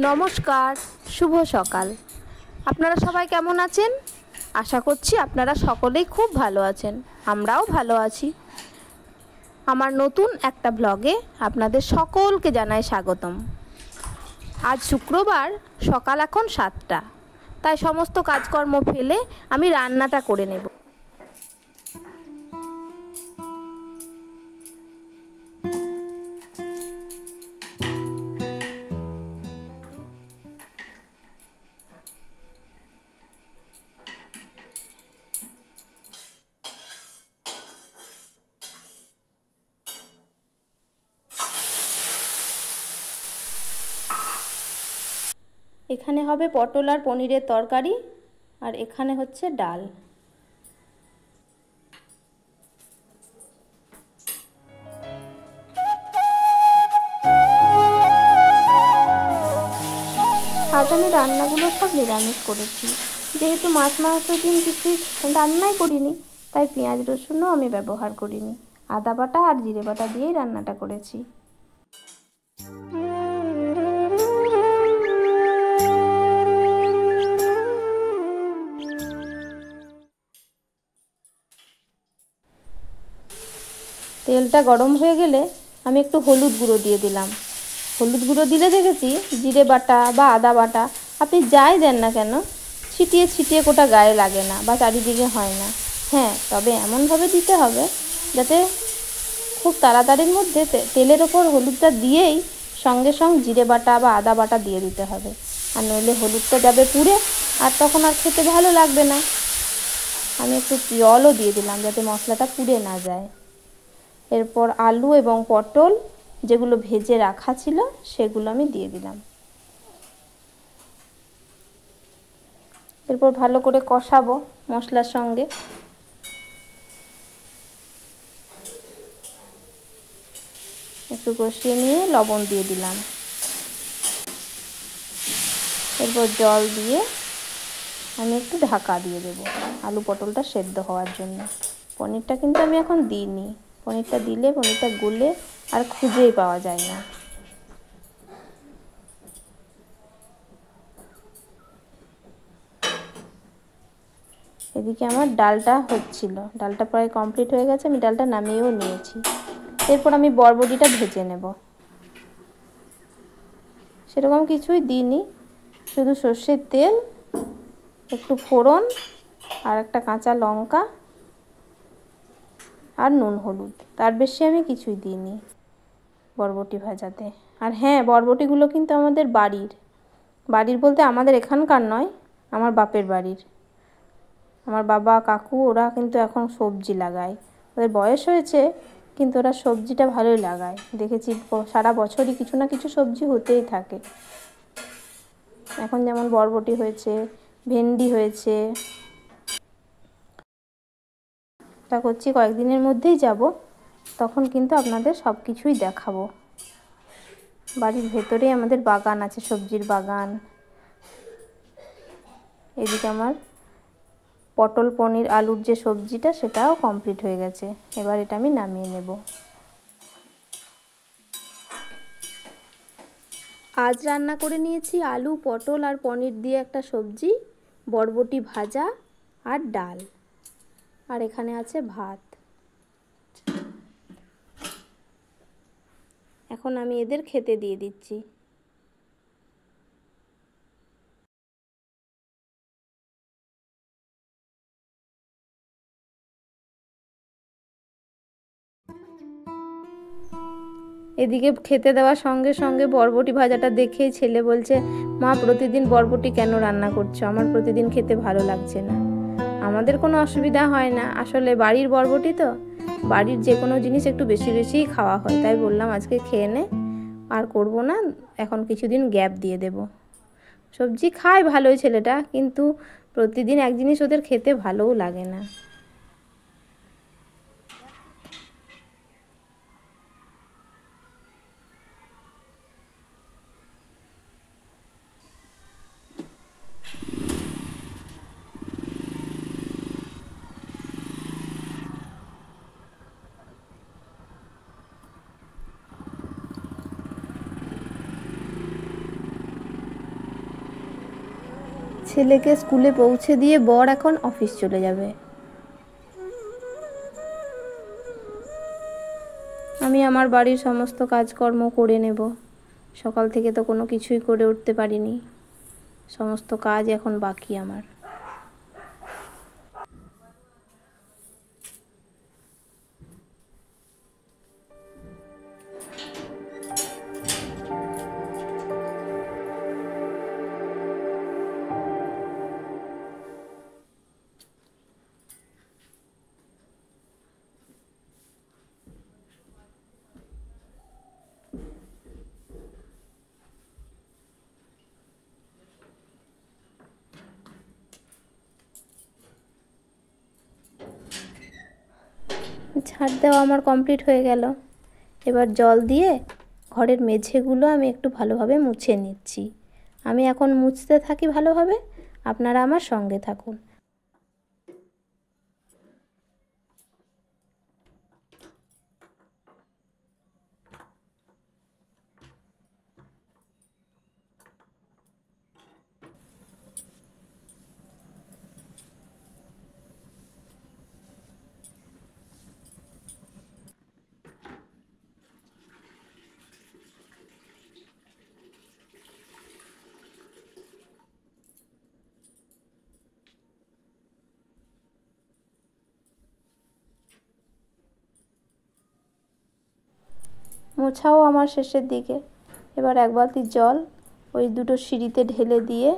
নমস্কার, শুভ সকাল। আপনারা সবাই কেমন আছেন? আশা করছি আপনারা সকলেই খুব ভালো আছেন। আমরাও ভালো আছি। আমার নতুন একটা ব্লগে আপনাদের সকলকে জানাই স্বাগতম। আজ শুক্রবার, সকাল এখন 7টা, তাই সমস্ত কাজকর্ম ফেলে আমি রান্নাটা করে নেব। এখানে হবে পটল আর পনিরের তরকারি, আর এখানে হচ্ছে ডাল। আজ আমি রান্নাগুলো সব নিরামিষ করেছি। যেহেতু মাছ মাংস ডিম কিছুই রান্নাই করিনি, তাই পেঁয়াজ রসুনও আমি ব্যবহার করিনি। আদা বাটা আর জিরে বাটা দিয়েই রান্নাটা করেছি। তেলটা গরম হয়ে গেলে আমি একটু হলুদ গুঁড়ো দিয়ে দিলাম। হলুদ গুঁড়ো দিলে দেখেছি জিরে বাটা বা আদা বাটা আপনি যাই দেন না কেন ছিটিয়ে ছিটিয়ে কোটা গায়ে লাগে না বা চারিদিকে হয় না। হ্যাঁ, তবে এমনভাবে দিতে হবে যাতে খুব তাড়াতাড়ির মধ্যে তেলের ওপর হলুদটা দিয়েই সঙ্গে সঙ্গে জিরে বাটা বা আদা বাটা দিয়ে দিতে হবে, আর নইলে হলুদটা যাবে পুড়ে, আর তখন আর খেতে ভালো লাগবে না। আমি একটু জলও দিয়ে দিলাম যাতে মশলাটা পুড়ে না যায়। এরপর আলু এবং পটল যেগুলো ভেজে রাখা ছিল সেগুলো আমি দিয়ে দিলাম। এরপর ভালো করে কষাবো মশলার সঙ্গে। একটু কষিয়ে নিয়ে লবণ দিয়ে দিলাম। এরপর জল দিয়ে আমি একটু ঢাকা দিয়ে দেবো আলু পটলটা সেদ্ধ হওয়ার জন্য। পনিরটা কিন্তু আমি এখন দিইনি। পনিরটা দিলে পনিরটা গলে আর খুঁজেই পাওয়া যায় না। এদিকে আমার ডালটা হচ্ছিল, ডালটা প্রায় কমপ্লিট হয়ে গেছে, আমি ডালটা নামিয়েও নিয়েছি। এরপর আমি বরবটিটা ভেজে নেব। সেরকম কিছুই দিইনি, শুধু সর্ষের তেল, একটু ফোড়ন আর একটা কাঁচা লঙ্কা আর নুন হলুদ, তার বেশি আমি কিছুই দিইনি বরবটি ভাজাতে। আর হ্যাঁ, বরবটিগুলো কিন্তু আমাদের বাড়ির বলতে আমাদের এখানকার নয়, আমার বাপের বাড়ির। আমার বাবা কাকু ওরা কিন্তু এখন সবজি লাগায়। ওদের বয়স হয়েছে কিন্তু ওরা সবজিটা ভালোই লাগায়। দেখেছি সারা বছরই কিছু না কিছু সবজি হতেই থাকে। এখন যেমন বরবটি হয়েছে, ভেন্ডি হয়েছে। তা করছি কয়েকদিনের মধ্যেই যাব, তখন কিন্তু আপনাদের সব কিছুই দেখাবো। বাড়ির ভেতরেই আমাদের বাগান আছে, সবজির বাগান। এদিকে আমার পটল পনির আলুর যে সবজিটা সেটাও কমপ্লিট হয়ে গেছে। এবার এটা আমি নামিয়ে নেব। আজ রান্না করে নিয়েছি আলু পটল আর পনির দিয়ে একটা সবজি, বরবটি ভাজা আর ডাল, আর এখানে আছে ভাত। এখন আমি এদের খেতে দিয়ে দিচ্ছি। এদিকে খেতে দেওয়ার সঙ্গে সঙ্গে বরবটি ভাজাটা দেখেই ছেলে বলছে, মা প্রতিদিন বরবটি কেন রান্না করছো? আমার প্রতিদিন খেতে ভালো লাগছে না। আমাদের কোনো অসুবিধা হয় না, আসলে বাড়ির বরবটি তো, বাড়ির যে কোনো জিনিস একটু বেশি বেশিই খাওয়া হয়, তাই বললাম আজকে খেয়ে নে, আর করবো না, এখন কিছুদিন গ্যাপ দিয়ে দেব। সবজি খায় ভালোই ছেলেটা, কিন্তু প্রতিদিন এক জিনিস ওদের খেতে ভালোও লাগে না। ছেলেকে স্কুলে পৌঁছে দিয়ে বর এখন অফিস চলে যাবে। আমি আমার বাড়ির সমস্ত কাজকর্ম করে নেব। সকাল থেকে তো কোনো কিছুই করে উঠতে পারিনি, সমস্ত কাজ এখন বাকি আমার। ঝাড় দেওয়া আমার কমপ্লিট হয়ে গেল। এবার জল দিয়ে ঘরের মেঝেগুলো আমি একটু ভালোভাবে মুছে নিচ্ছি। আমি এখন মুছতে থাকি ভালোভাবে, আপনারা আমার সঙ্গে থাকুন। মোছাও আমার শেষের দিকে। এবার এক বালতি জল ওই দুটো সিঁড়িতে ঢেলে দিয়ে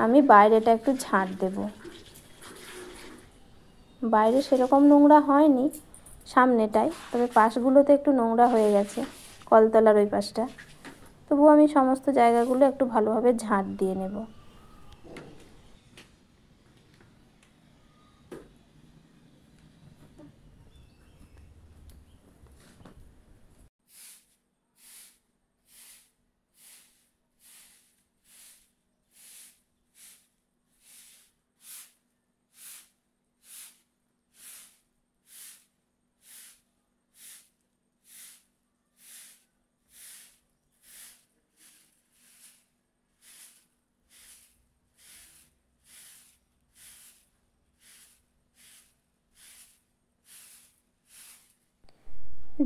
আমি বাইরেটা একটু ঝাঁট দেব। বাইরে সেরকম নোংরা হয়নি, সামনেটায়, তবে পাশগুলোতে একটু নোংরা হয়ে গেছে, কলতলার ওই পাশটা। তবুও আমি সমস্ত জায়গাগুলো একটু ভালোভাবে ঝাঁট দিয়ে নেব।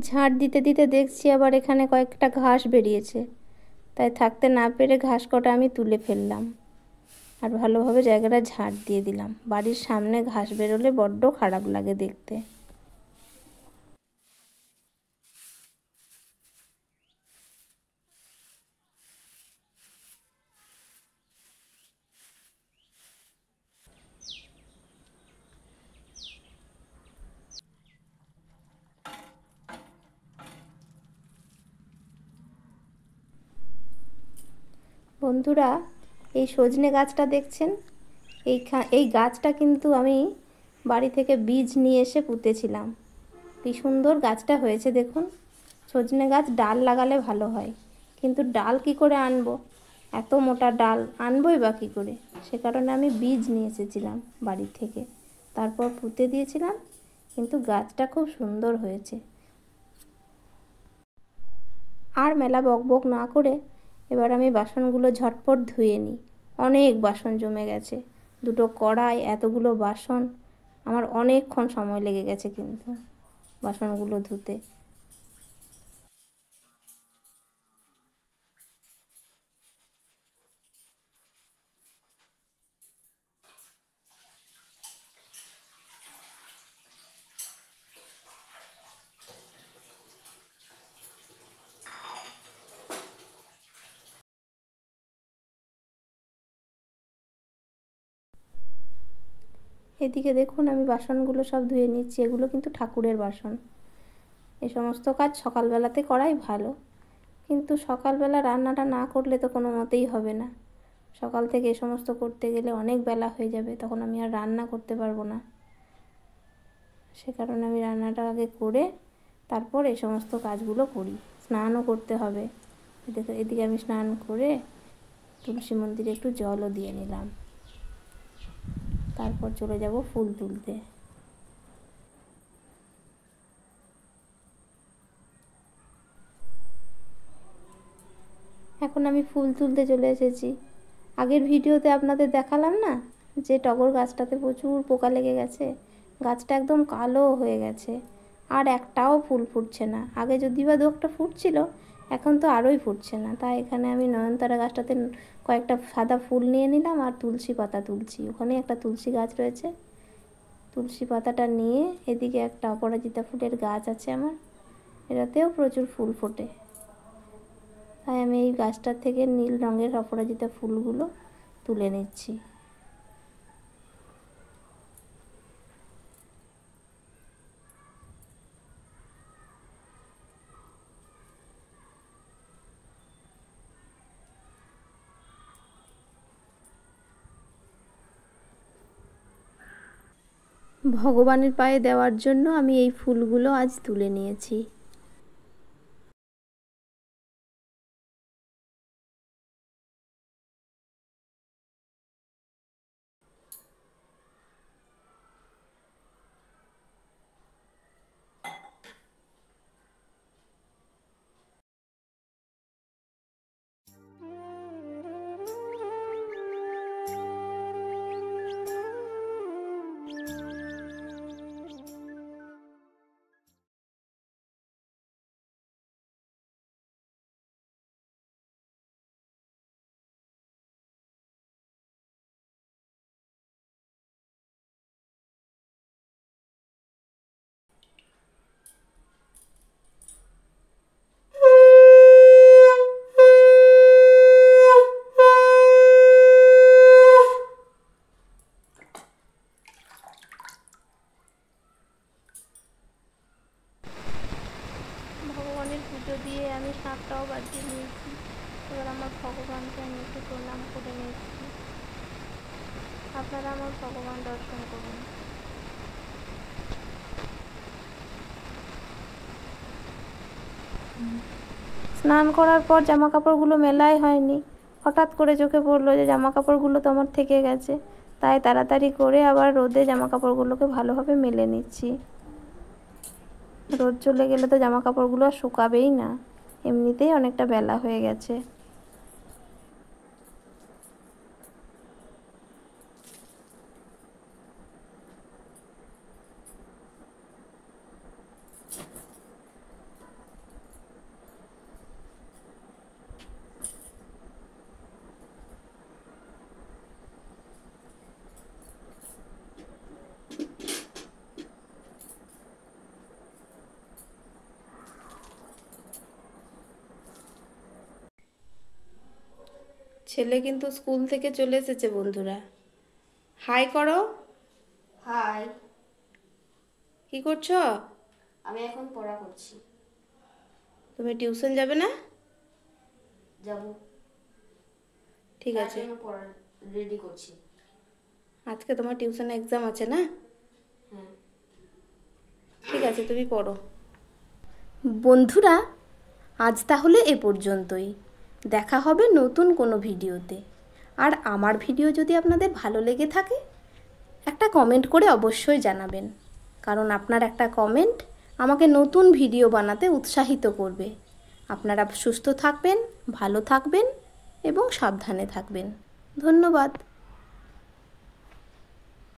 ঝাঁট দিতে দিতে দেখছি আবার এখানে কয়েকটা ঘাস বেরিয়েছে, তাই থাকতে না পেরে ঘাস কটা আমি তুলে ফেললাম আর ভালোভাবে জায়গাটা ঝাঁট দিয়ে দিলাম। বাড়ির সামনে ঘাস বেরোলে বড্ড খারাপ লাগে দেখতে। বন্ধুরা, এই সজনে গাছটা দেখছেন, এই গাছটা কিন্তু আমি বাড়ি থেকে বীজ নিয়ে এসে পুঁতেছিলাম। কি সুন্দর গাছটা হয়েছে দেখুন। সজনে গাছ ডাল লাগালে ভালো হয়, কিন্তু ডাল কি করে আনবো, এত মোটা ডাল আনবোই বা কী করে? সে কারণে আমি বীজ নিয়ে এসেছিলাম বাড়ি থেকে, তারপর পুঁতে দিয়েছিলাম, কিন্তু গাছটা খুব সুন্দর হয়েছে। আর মেলা বকবক না করে এবার আমি বাসনগুলো ঝটপট ধুয়ে নিই। অনেক বাসন জমে গেছে, দুটো কড়াই, এতগুলো বাসন, আমার অনেকক্ষণ সময় লেগে গেছে কিন্তু বাসনগুলো ধুতে। এদিকে দেখুন আমি বাসনগুলো সব ধুয়ে নিচ্ছি, এগুলো কিন্তু ঠাকুরের বাসন। এই সমস্ত কাজ সকালবেলাতে করাই ভালো, কিন্তু সকালবেলা রান্নাটা না করলে তো কোনো মতেই হবে না। সকাল থেকে এ সমস্ত করতে গেলে অনেক বেলা হয়ে যাবে, তখন আমি আর রান্না করতে পারবো না। সে কারণে আমি রান্নাটা আগে করে তারপর এই সমস্ত কাজগুলো করি। স্নানও করতে হবে। এদিকে আমি স্নান করে তুলসী মন্দিরে একটু জলও দিয়ে নিলাম, তারপর চলে যাব ফুল তুলতে। এখন আমি ফুল তুলতে চলে এসেছি। আগের ভিডিওতে আপনাদের দেখালাম না যে টগর গাছটাতে প্রচুর পোকা লেগে গেছে, গাছটা একদম কালো হয়ে গেছে, আর একটাও ফুল ফুটছে না। আগে যদি বা দু একটা ফুটছিল, এখন তো আরোই ফুটছে না। তাই এখানে আমি নয়নতারা গাছটাতে কয়েকটা সাদা ফুল নিয়ে নিলাম আর তুলসী পাতা তুলছি। ওখানে একটা তুলসী গাছ রয়েছে, তুলসী পাতাটা নিয়ে এদিকে একটা অপরাজিতা ফুলের গাছ আছে আমার, এটাতেও প্রচুর ফুল ফোটে। তাই আমি এই গাছটার থেকে নীল রঙের অপরাজিতা ফুলগুলো তুলে নিচ্ছি। ভগবানের পায়ে দেওয়ার জন্য আমি এই ফুলগুলো আজ তুলে নিয়েছি। ভগবানের পুজো দিয়ে আমি শাঁখটাও বাজিয়ে নিয়েছি। এবার আমার ভগবানকে আমি একটু প্রণাম করে নিয়েছি। আপনারা আমার ভগবান দর্শন করুন। স্নান করার পর জামা কাপড়গুলো মেলাই হয়নি, হঠাৎ করে চোখে পড়লো যে জামা কাপড়গুলো তো আমার থেকে গেছে। তাই তাড়াতাড়ি করে আবার রোদে জামা কাপড়গুলোকে ভালোভাবে মেলে নিচ্ছি। রোদ চলে গেলে তো জামা কাপড়গুলো আর শুকাবেই না, এমনিতেই অনেকটা বেলা হয়ে গেছে। ছেলে কিন্তু স্কুল থেকে চলে এসেছে বন্ধুরা। হাই করো। হাই। কি করছো? আমি এখন পড়া করছি। তুমি টিউশন যাবে না? যাব। ঠিক আছে, পড়া রেডি করছি। আজকে তোমার টিউশনে এক্সাম আছে না? হ্যাঁ। ঠিক আছে, তুমি পড়ো। বন্ধুরা, আজ তাহলে এ পর্যন্তই। দেখা হবে নতুন কোনো ভিডিওতে। আর আমার ভিডিও যদি আপনাদের ভালো লেগে থাকে, একটা কমেন্ট করে অবশ্যই জানাবেন, কারণ আপনার একটা কমেন্ট আমাকে নতুন ভিডিও বানাতে উৎসাহিত করবে। আপনারা সুস্থ থাকবেন, ভালো থাকবেন এবং সাবধানে থাকবেন। ধন্যবাদ।